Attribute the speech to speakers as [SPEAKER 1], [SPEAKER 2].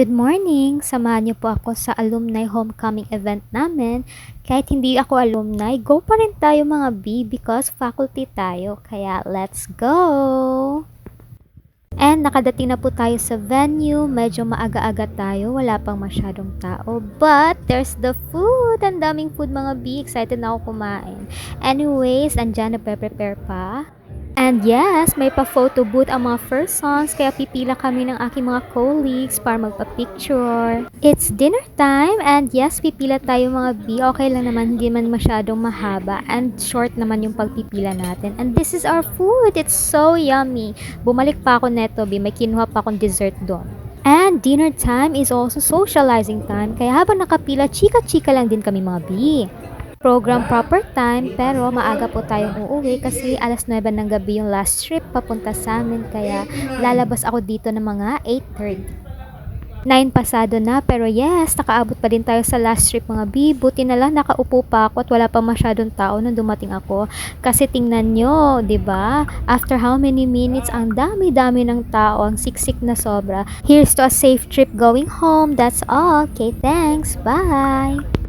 [SPEAKER 1] Good morning! Samahan niyo po ako sa alumni homecoming event namin. Kahit hindi ako alumni, go pa rin tayo mga B because faculty tayo. Kaya let's go! And nakadating na po tayo sa venue. Medyo maaga-aga tayo. Wala pang masyadong tao. But there's the food. Ang daming food mga B. Excited na ako kumain. Anyways, andyan na prepare pa. And yes, may pa-photo booth ang mga first songs kaya pipila kami ng aking mga colleagues para magpa-picture. It's dinner time and yes, pipila tayo mga B. Okay lang naman, hindi man masyadong mahaba and short naman yung pagpipila natin. And this is our food. It's so yummy. Bumalik pa ako neto B. May kinuha pa akong dessert doon. And dinner time is also socializing time kaya habang nakapila, chika-chika lang din kami mga B. Program proper time pero maaga po tayong uuwi kasi alas 9 ng gabi yung last trip papunta sa amin kaya lalabas ako dito ng mga 8:30. 9 pasado na pero yes, nakaabot pa din tayo sa last trip mga B. Buti na lang nakaupo pa ako at wala pa masyadong tao nung dumating ako. Kasi tingnan nyo, 'di ba? After how many minutes, ang dami-dami ng tao, ang siksik na sobra. Here's to a safe trip going home. That's all. Okay, thanks. Bye!